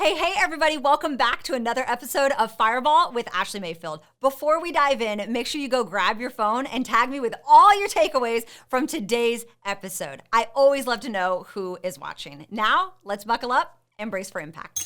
Hey, everybody. Welcome back to another episode of Fireball with Ashleigh Mayfield. Before we dive in, make sure you go grab your phone and tag me with all your takeaways from today's episode. I always love to know who is watching. Now, let's buckle up and brace for impact.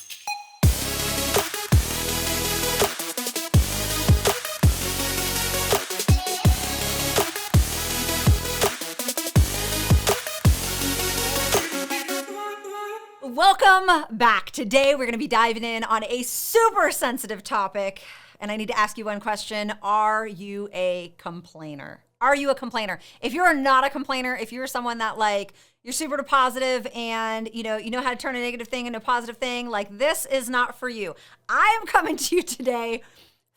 Welcome back. Today, we're going to be diving in on a super sensitive topic. And I need to ask you one question. Are you a complainer? Are you a complainer? If you're not a complainer, if you're someone that you're super positive and you know how to turn a negative thing into a positive thing, this is not for you. I am coming to you today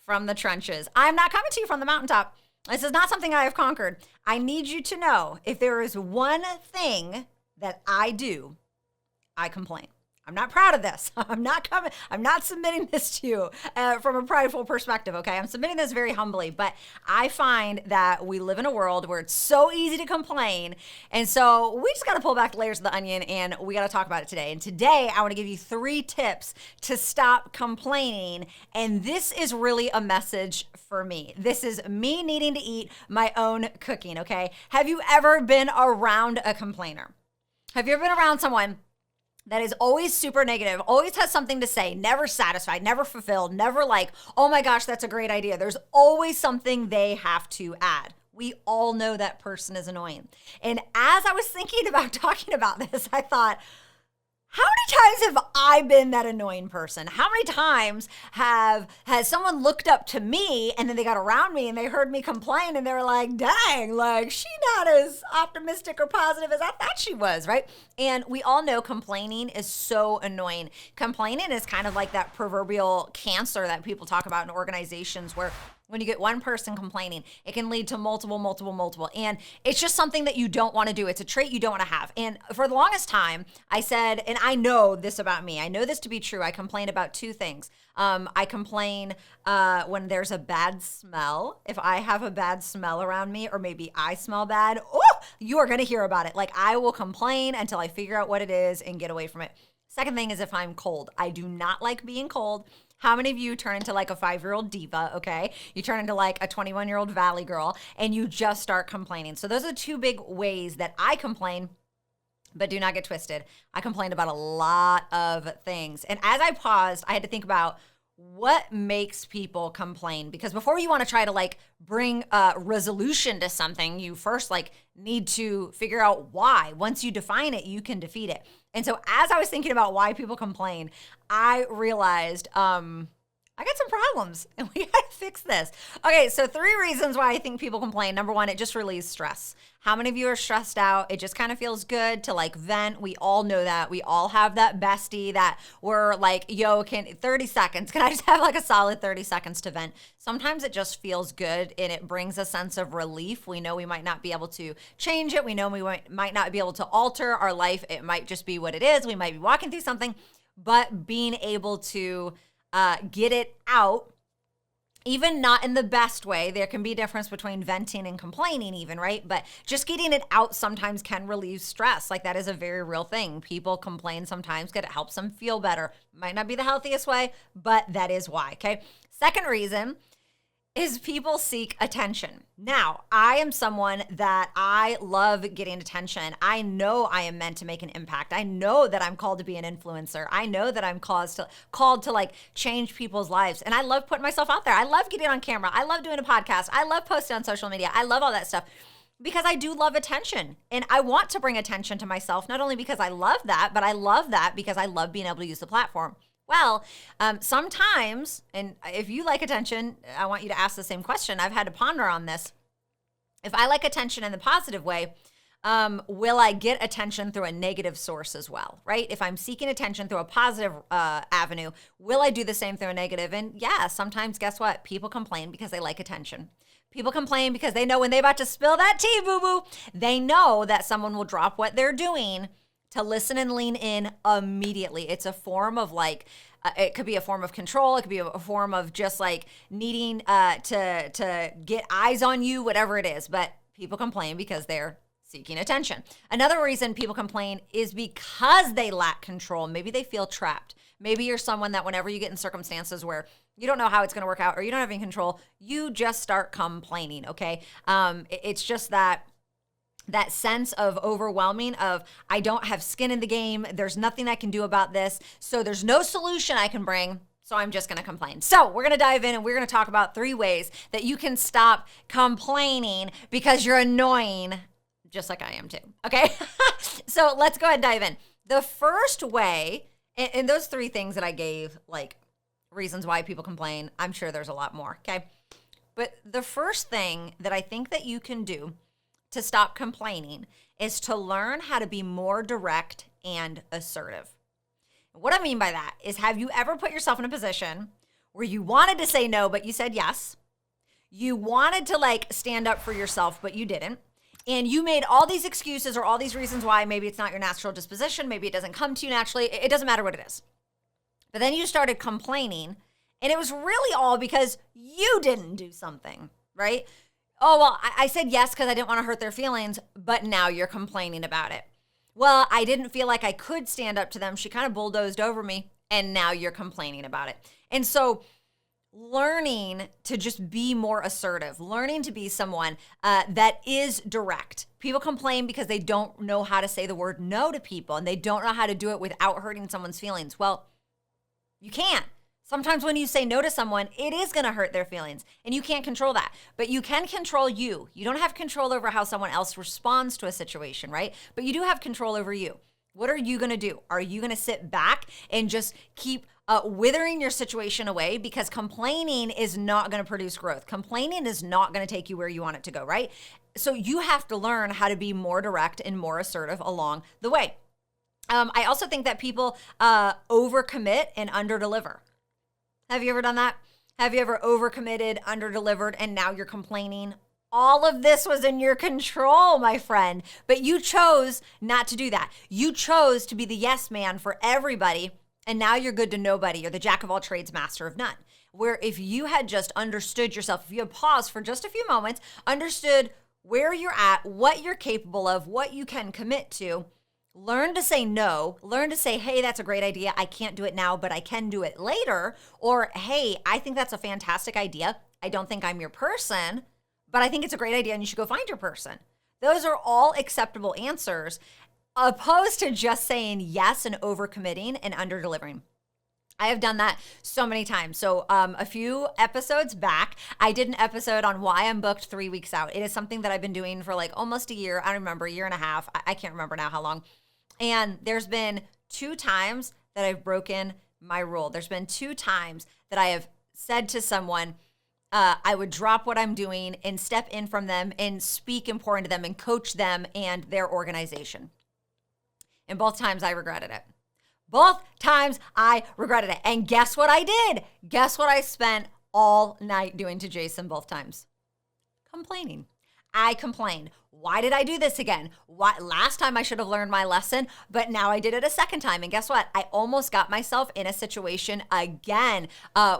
from the trenches. I'm not coming to you from the mountaintop. This is not something I have conquered. I need you to know if there is one thing that I do, I complain. I'm not proud of this. I'm not submitting this to you from a prideful perspective, okay? I'm submitting this very humbly, but I find that we live in a world where it's so easy to complain, and so we just gotta pull back the layers of the onion, and we gotta talk about it today. And today, I wanna give you 3 tips to stop complaining, and this is really a message for me. This is me needing to eat my own cooking, okay? Have you ever been around a complainer? Have you ever been around someone that is always super negative, always has something to say, never satisfied, never fulfilled, never oh my gosh, that's a great idea. There's always something they have to add. We all know that person is annoying. And as I was thinking about talking about this, I thought, how many times have I been that annoying person? How many times has someone looked up to me and then they got around me and they heard me complain and they were like, dang, she not as optimistic or positive as I thought she was, right? And we all know complaining is so annoying. Complaining is kind of like that proverbial cancer that people talk about in organizations where when you get one person complaining, it can lead to multiple. And it's just something that you don't want to do. It's a trait you don't want to have. And for the longest time, I said, and I know this about me, I know this to be true, I complain about 2 things. I complain when there's a bad smell. If I have a bad smell around me, or maybe I smell bad, you are going to hear about it. I will complain until I figure out what it is and get away from it. Second thing is if I'm cold. I do not like being cold. How many of you turn into a 5-year-old diva, okay? You turn into a 21-year-old valley girl and you just start complaining. So those are 2 big ways that I complain, but do not get twisted. I complain about a lot of things. And as I paused, I had to think about what makes people complain, because before you want to try to bring a resolution to something, you first need to figure out why. Once you define it, you can defeat it. And so as I was thinking about why people complain, I realized I got some problems and we gotta fix this. Okay, so 3 reasons why I think people complain. Number 1, it just relieves stress. How many of you are stressed out? It just kind of feels good to vent. We all know that. We all have that bestie that we're yo, 30 seconds. Can I just have a solid 30 seconds to vent? Sometimes it just feels good and it brings a sense of relief. We know we might not be able to change it. We know we might not be able to alter our life. It might just be what it is. We might be walking through something, but being able to get it out, even not in the best way. There can be a difference between venting and complaining even, right? But just getting it out sometimes can relieve stress. That is a very real thing. People complain sometimes because it helps them feel better. Might not be the healthiest way, but that is why, okay? Second reason is people seek attention. Now, I am someone that I love getting attention. I know I am meant to make an impact. I know that I'm called to be an influencer. I know that I'm called to change people's lives. And I love putting myself out there. I love getting on camera. I love doing a podcast. I love posting on social media. I love all that stuff because I do love attention. And I want to bring attention to myself, not only because I love that, but I love that because I love being able to use the platform. Well, sometimes, and if you like attention, I want you to ask the same question. I've had to ponder on this. If I like attention in the positive way, will I get attention through a negative source as well, right? If I'm seeking attention through a positive avenue, will I do the same through a negative? And yeah, sometimes, guess what? People complain because they like attention. People complain because they know when they're about to spill that tea, boo-boo, they know that someone will drop what they're doing to listen and lean in immediately. It's a form of it could be a form of control. It could be a form of just needing to get eyes on you, whatever it is. But people complain because they're seeking attention. Another reason people complain is because they lack control. Maybe they feel trapped. Maybe you're someone that whenever you get in circumstances where you don't know how it's going to work out or you don't have any control, you just start complaining, okay? It's just that sense of overwhelming of, I don't have skin in the game. There's nothing I can do about this. So there's no solution I can bring. So I'm just going to complain. So we're going to dive in and we're going to talk about 3 ways that you can stop complaining because you're annoying, just like I am too. Okay. So let's go ahead and dive in. The first way, and those 3 things that I gave, like reasons why people complain, I'm sure there's a lot more. Okay. But the first thing that I think that you can do to stop complaining is to learn how to be more direct and assertive. What I mean by that is, have you ever put yourself in a position where you wanted to say no, but you said yes? You wanted to like stand up for yourself, but you didn't. And you made all these excuses or all these reasons why maybe it's not your natural disposition. Maybe it doesn't come to you naturally. It doesn't matter what it is. But then you started complaining, and it was really all because you didn't do something, right? Oh, well, I said yes because I didn't want to hurt their feelings, but now you're complaining about it. Well, I didn't feel like I could stand up to them. She kind of bulldozed over me, and now you're complaining about it. And so learning to just be more assertive, learning to be someone that is direct. People complain because they don't know how to say the word no to people, and they don't know how to do it without hurting someone's feelings. Well, you can't. Sometimes when you say no to someone, it is going to hurt their feelings, and you can't control that. But you can control you. You don't have control over how someone else responds to a situation, right? But you do have control over you. What are you going to do? Are you going to sit back and just keep withering your situation away? Because complaining is not going to produce growth. Complaining is not going to take you where you want it to go, right? So you have to learn how to be more direct and more assertive along the way. I also think that people overcommit and underdeliver. Have you ever done that? Have you ever overcommitted, underdelivered, and now you're complaining? All of this was in your control, my friend, but you chose not to do that. You chose to be the yes man for everybody, and now you're good to nobody. You're the jack of all trades, master of none. Where if you had just understood yourself, if you had paused for just a few moments, understood where you're at, what you're capable of, what you can commit to, learn to say no, learn to say, hey, that's a great idea. I can't do it now, but I can do it later. Or, hey, I think that's a fantastic idea. I don't think I'm your person, but I think it's a great idea and you should go find your person. Those are all acceptable answers, opposed to just saying yes and overcommitting and underdelivering. I have done that so many times. So a few episodes back, I did an episode on why I'm booked 3 weeks out. It is something that I've been doing for like almost a year. I don't remember, a year and a half. I can't remember now how long. And there's been 2 times that I've broken my rule. There's been 2 times that I have said to someone, I would drop what I'm doing and step in from them and speak and pour into them and coach them and their organization. And both times I regretted it. Both times I regretted it. And guess what I did? Guess what I spent all night doing to Jason both times? Complaining. I complained. Why did I do this again? Last time I should have learned my lesson, but now I did it a second time. And guess what? I almost got myself in a situation again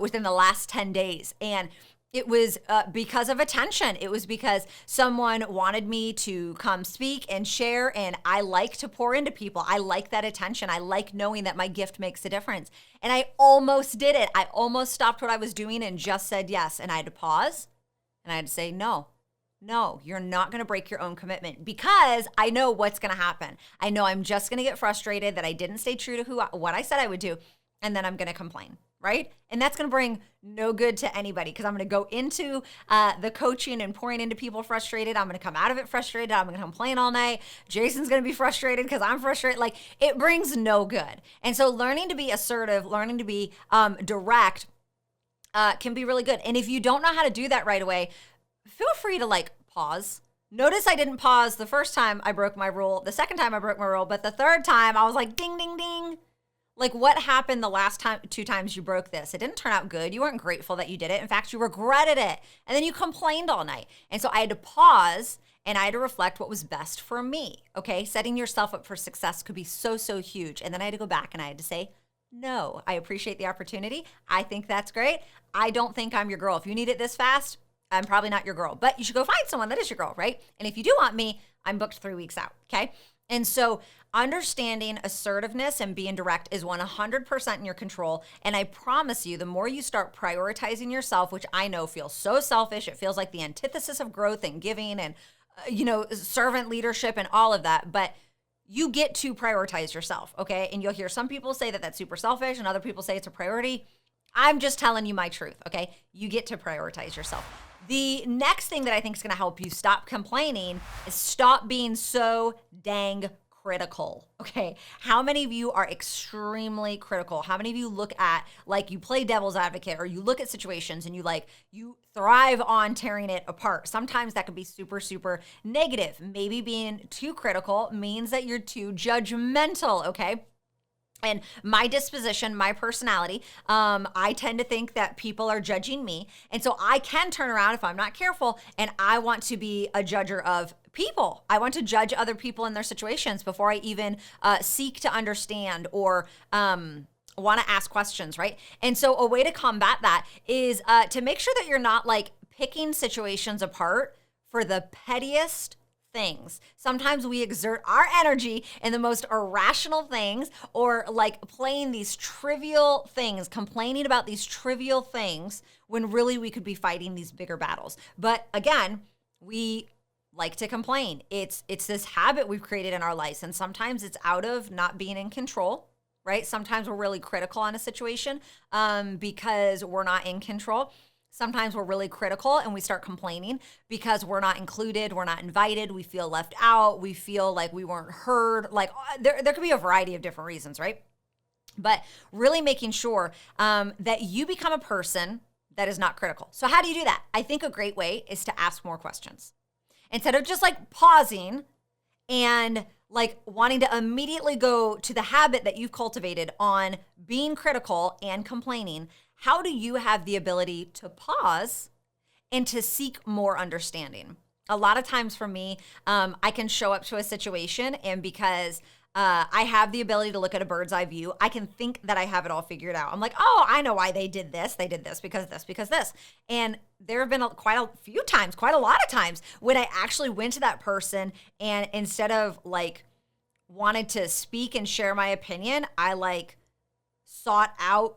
within the last 10 days. And it was because of attention. It was because someone wanted me to come speak and share, and I like to pour into people. I like that attention. I like knowing that my gift makes a difference. And I almost did it. I almost stopped what I was doing and just said yes. And I had to pause, and I had to say, no, you're not going to break your own commitment, because I know what's going to happen. I know I'm just going to get frustrated that I didn't stay true to what I said I would do, and then I'm going to complain. Right? And that's going to bring no good to anybody, because I'm going to go into the coaching and pouring into people frustrated. I'm going to come out of it frustrated. I'm going to complain all night. Jason's going to be frustrated because I'm frustrated. Like, it brings no good. And so learning to be assertive, learning to be direct can be really good. And if you don't know how to do that right away, feel free to like pause. Notice I didn't pause the first time I broke my rule. The second time I broke my rule, but the third time I was like, ding, ding, ding. Like, what happened the last 2 times you broke this? It didn't turn out good. You weren't grateful that you did it. In fact, you regretted it. And then you complained all night. And so I had to pause and I had to reflect what was best for me. Okay. Setting yourself up for success could be so, so huge. And then I had to go back and I had to say, no, I appreciate the opportunity. I think that's great. I don't think I'm your girl. If you need it this fast, I'm probably not your girl, but you should go find someone that is your girl, right? And if you do want me, I'm booked 3 weeks out. Okay. And so understanding assertiveness and being direct is 100% in your control. And I promise you, the more you start prioritizing yourself, which I know feels so selfish, it feels like the antithesis of growth and giving and, servant leadership and all of that. But you get to prioritize yourself, okay? And you'll hear some people say that that's super selfish and other people say it's a priority. I'm just telling you my truth, okay? You get to prioritize yourself. The next thing that I think is going to help you stop complaining is stop being so dang critical, okay? How many of you are extremely critical? How many of you look at, like, you play devil's advocate, or you look at situations and you thrive on tearing it apart? Sometimes that can be super, super negative. Maybe being too critical means that you're too judgmental, okay? And my disposition, my personality, I tend to think that people are judging me. And so I can turn around if I'm not careful, and I want to be a judger of people. I want to judge other people in their situations before I even seek to understand or want to ask questions, right? And so a way to combat that is to make sure that you're not like picking situations apart for the pettiest things. Sometimes we exert our energy in the most irrational things, or like playing these trivial things, complaining about these trivial things, when really we could be fighting these bigger battles. But again, we like to complain. It's this habit we've created in our lives, and sometimes it's out of not being in control, right? Sometimes we're really critical on a situation because we're not in control. Sometimes we're really critical and we start complaining because we're not included, we're not invited, we feel left out, we feel like we weren't heard. Like there could be a variety of different reasons, right? But really making sure that you become a person that is not critical. So how do you do that? I think a great way is to ask more questions. Instead of just like pausing and like wanting to immediately go to the habit that you've cultivated on being critical and complaining, how do you have the ability to pause and to seek more understanding? A lot of times for me, I can show up to a situation, and because I have the ability to look at a bird's eye view, I can think that I have it all figured out. I'm like, oh, I know why they did this. They did this because this, because this. And there have been quite a lot of times when I actually went to that person, and instead of like wanted to speak and share my opinion, I like sought out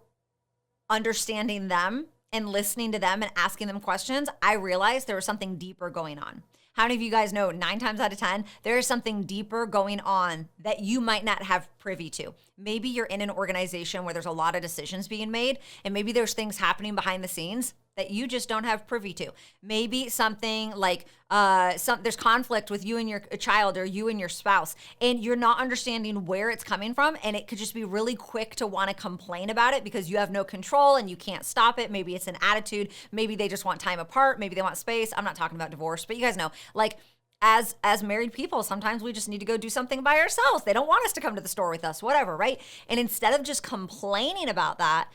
understanding them and listening to them and asking them questions. I realized there was something deeper going on. How many of you guys know 9 times out of 10, there is something deeper going on that you might not have privy to? Maybe you're in an organization where there's a lot of decisions being made, and maybe there's things happening behind the scenes that you just don't have privy to. Maybe something like there's conflict with you and your child, or you and your spouse, and you're not understanding where it's coming from, and it could just be really quick to want to complain about it because you have no control and you can't stop it. Maybe it's an attitude. Maybe they just want time apart. Maybe they want space. I'm not talking about divorce, but you guys know, like, as married people, sometimes we just need to go do something by ourselves. They don't want us to come to the store with us, whatever, right? And instead of just complaining about that,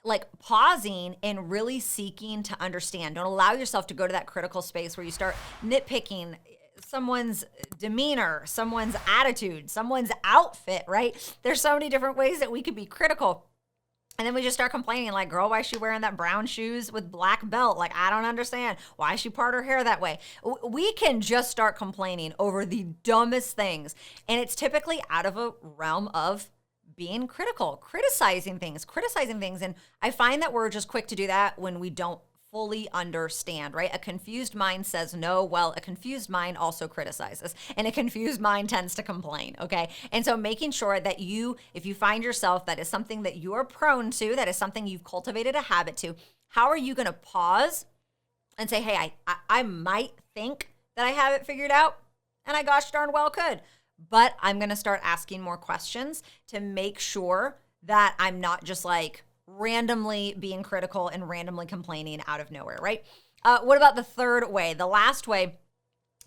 like pausing and really seeking to understand. Don't allow yourself to go to that critical space where you start nitpicking someone's demeanor, someone's attitude, someone's outfit, right? There's so many different ways that we could be critical. And then we just start complaining like, girl, why is she wearing that brown shoes with black belt? Like, I don't understand. Why is she part her hair that way? We can just start complaining over the dumbest things. And it's typically out of a realm of being critical, criticizing things. And I find that we're just quick to do that when we don't fully understand, right? A confused mind says no. Well, a confused mind also criticizes, and a confused mind tends to complain, okay? And so making sure that if you find yourself, that is something that you are prone to, that is something you've cultivated a habit to, how are you going to pause and say, hey, I might think that I have it figured out, and I gosh darn well could, but I'm going to start asking more questions to make sure that I'm not just like randomly being critical and randomly complaining out of nowhere, right? What about the third way? The last way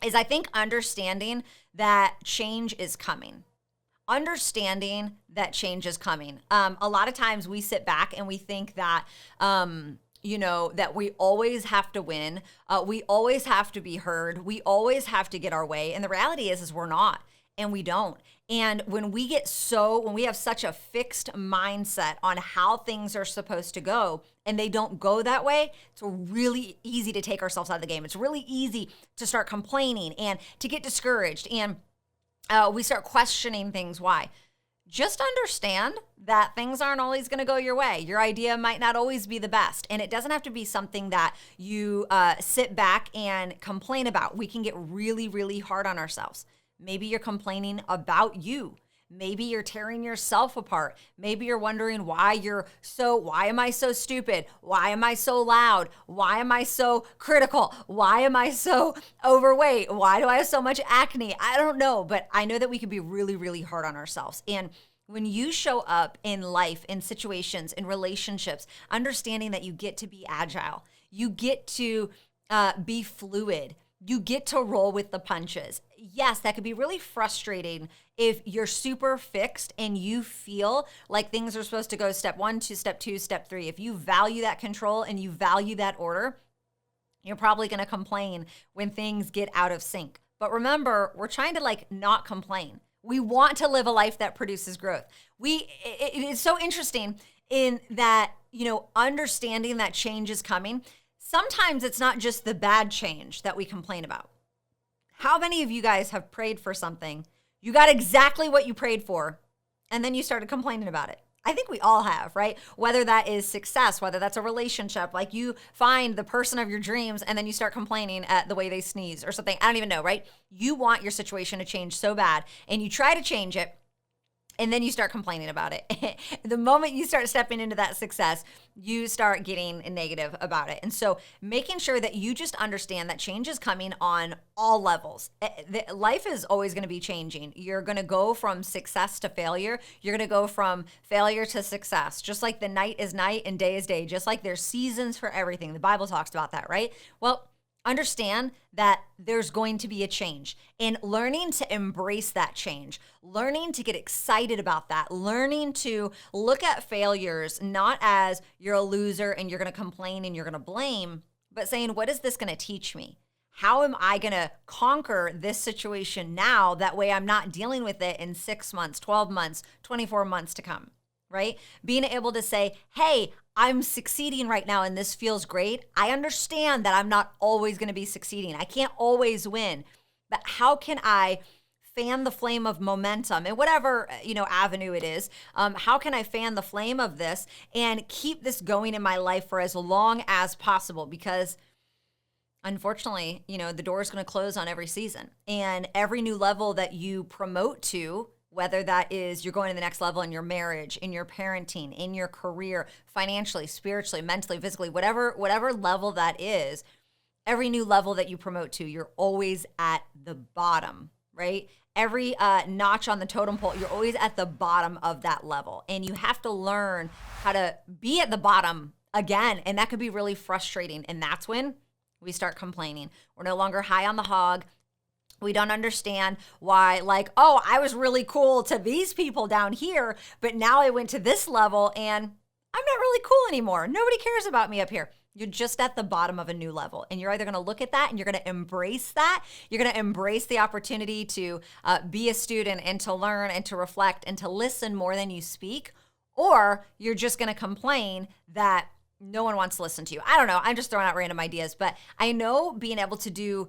is, I think, understanding that change is coming. Understanding that change is coming. A lot of times we sit back and we think that, that we always have to win. We always have to be heard. We always have to get our way. And the reality is we're not. And we don't. And when we have such a fixed mindset on how things are supposed to go, and they don't go that way, it's really easy to take ourselves out of the game. It's really easy to start complaining and to get discouraged. And We start questioning things. Why? Just understand that things aren't always going to go your way. Your idea might not always be the best. And it doesn't have to be something that you sit back and complain about. We can get really, really hard on ourselves. Maybe you're complaining about you. Maybe you're tearing yourself apart. Maybe you're wondering why am I so stupid? Why am I so loud? Why am I so critical? Why am I so overweight? Why do I have so much acne? I don't know, but I know that we can be really, really hard on ourselves. And when you show up in life, in situations, in relationships, understanding that you get to be agile, you get to be fluid, you get to roll with the punches. Yes, that could be really frustrating if you're super fixed and you feel like things are supposed to go step 1 to step 2, step 3. If you value that control and you value that order, you're probably going to complain when things get out of sync. But remember, we're trying to not complain. We want to live a life that produces growth. It is so interesting in that, understanding that change is coming. Sometimes it's not just the bad change that we complain about. How many of you guys have prayed for something? You got exactly what you prayed for, and then you started complaining about it. I think we all have, right? Whether that is success, whether that's a relationship, like you find the person of your dreams and then you start complaining at the way they sneeze or something. I don't even know, right? You want your situation to change so bad and you try to change it. And then you start complaining about it. The moment you start stepping into that success, you start getting negative about it. And so making sure that you just understand that change is coming on all levels. Life is always going to be changing. You're going to go from success to failure. You're going to go from failure to success. Just like the night is night and day is day. Just like there's seasons for everything. The Bible talks about that, right? Well, understand that there's going to be a change and learning to embrace that change, learning to get excited about that, learning to look at failures not as you're a loser and you're going to complain and you're going to blame, but saying, what is this going to teach me? How am I going to conquer this situation now? That way I'm not dealing with it in 6 months, 12 months, 24 months to come, right? Being able to say, hey, I'm succeeding right now and this feels great. I understand that I'm not always going to be succeeding. I can't always win, but how can I fan the flame of momentum in whatever, avenue it is? How can I fan the flame of this and keep this going in my life for as long as possible? Because unfortunately, the door is going to close on every season, and every new level that you promote to, whether that is you're going to the next level in your marriage, in your parenting, in your career, financially, spiritually, mentally, physically, whatever level that is, every new level that you promote to, you're always at the bottom, right? Every notch on the totem pole, you're always at the bottom of that level. And you have to learn how to be at the bottom again. And that could be really frustrating. And that's when we start complaining. We're no longer high on the hog. We don't understand why, I was really cool to these people down here, but now I went to this level and I'm not really cool anymore. Nobody cares about me up here. You're just at the bottom of a new level. And you're either going to look at that and you're going to embrace that. You're going to embrace the opportunity to be a student and to learn and to reflect and to listen more than you speak. Or you're just going to complain that no one wants to listen to you. I don't know. I'm just throwing out random ideas. But I know being able to do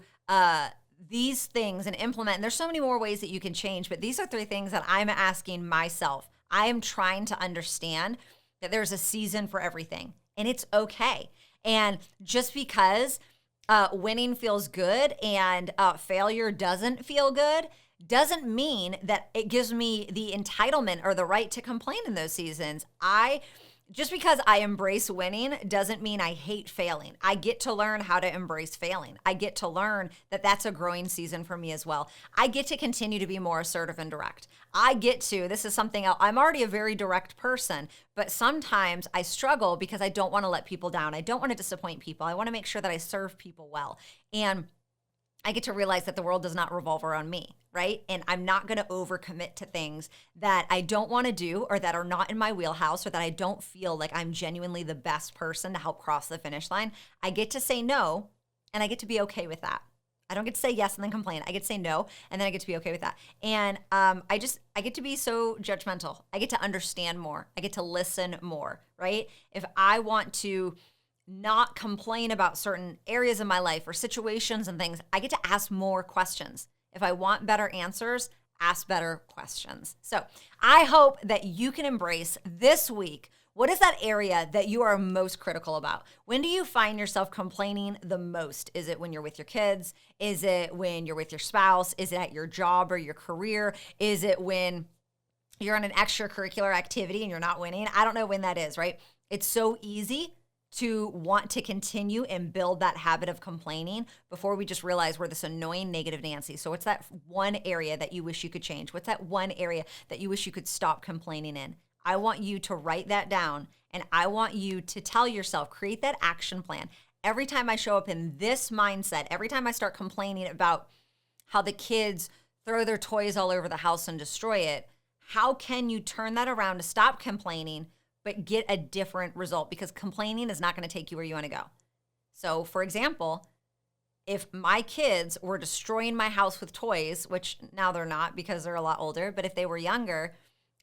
these things and implement, and there's so many more ways that you can change, but these are 3 things that I'm asking myself. I am trying to understand that there's a season for everything and it's okay. And just because winning feels good and failure doesn't feel good doesn't mean that it gives me the entitlement or the right to complain in those seasons. Just because I embrace winning doesn't mean I hate failing. I get to learn how to embrace failing. I get to learn that that's a growing season for me as well. I get to continue to be more assertive and direct. This is something else. I'm already a very direct person, but sometimes I struggle because I don't want to let people down. I don't want to disappoint people. I want to make sure that I serve people well. And I get to realize that the world does not revolve around me, right? And I'm not going to overcommit to things that I don't want to do or that are not in my wheelhouse or that I don't feel like I'm genuinely the best person to help cross the finish line. I get to say no, and I get to be okay with that. I don't get to say yes and then complain. I get to say no, and then I get to be okay with that. And I get to be so judgmental. I get to understand more. I get to listen more, right? If I want to not complain about certain areas of my life or situations and things, I get to ask more questions. If I want better answers, Ask better questions. So I hope that you can embrace this week. What is that area that you are most critical about? When do you find yourself complaining the most? Is it when you're with your kids? Is it when you're with your spouse? Is it at your job or your career? Is it when you're on an extracurricular activity and you're not winning? I don't know when that is, right? It's so easy to want to continue and build that habit of complaining before we just realize we're this annoying negative Nancy. So what's that one area that you wish you could change? What's that one area that you wish you could stop complaining in? I want you to write that down, and I want you to tell yourself, create that action plan. Every time I show up in this mindset, every time I start complaining about how the kids throw their toys all over the house and destroy it, how can you turn that around to stop complaining but get a different result? Because complaining is not going to take you where you want to go. So, for example, if my kids were destroying my house with toys, which now they're not because they're a lot older, but if they were younger,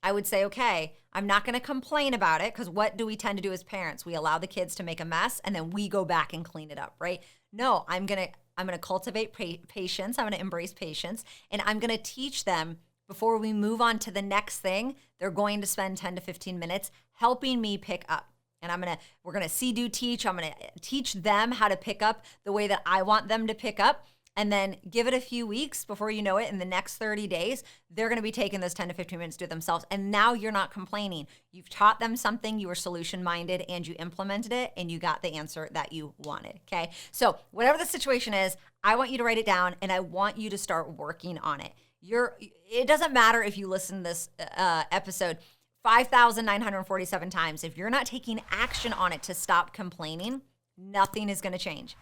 I would say, okay, I'm not going to complain about it, because what do we tend to do as parents? We allow the kids to make a mess and then we go back and clean it up, right? No, I'm going to cultivate patience. I'm going to embrace patience, and I'm going to teach them before we move on to the next thing. They're going to spend 10 to 15 minutes helping me pick up. And we're going to see, do, teach. I'm going to teach them how to pick up the way that I want them to pick up. And then give it a few weeks before you know it. In the next 30 days, they're going to be taking those 10 to 15 minutes to do it themselves. And now you're not complaining. You've taught them something, you were solution-minded, and you implemented it, and you got the answer that you wanted, okay? So whatever the situation is, I want you to write it down, and I want you to start working on it. It doesn't matter if you listen to this episode 5,947 times. If you're not taking action on it to stop complaining, nothing is going to change.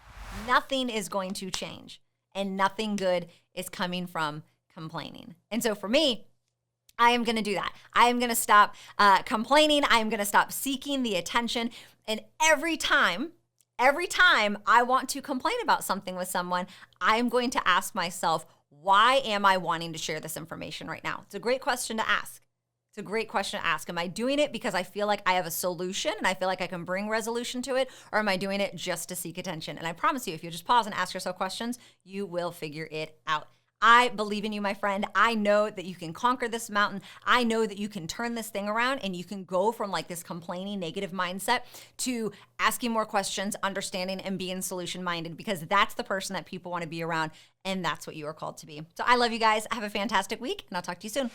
Nothing is going to change. And nothing good is coming from complaining. And so for me, I am going to do that. I am going to stop complaining. I am going to stop seeking the attention. And every time I want to complain about something with someone, I am going to ask myself, why am I wanting to share this information right now? It's a great question to ask. It's a great question to ask. Am I doing it because I feel like I have a solution and I feel like I can bring resolution to it? Or am I doing it just to seek attention? And I promise you, if you just pause and ask yourself questions, you will figure it out. I believe in you, my friend. I know that you can conquer this mountain. I know that you can turn this thing around, and you can go from like this complaining negative mindset to asking more questions, understanding, and being solution-minded, because that's the person that people want to be around, and that's what you are called to be. So I love you guys. Have a fantastic week, and I'll talk to you soon.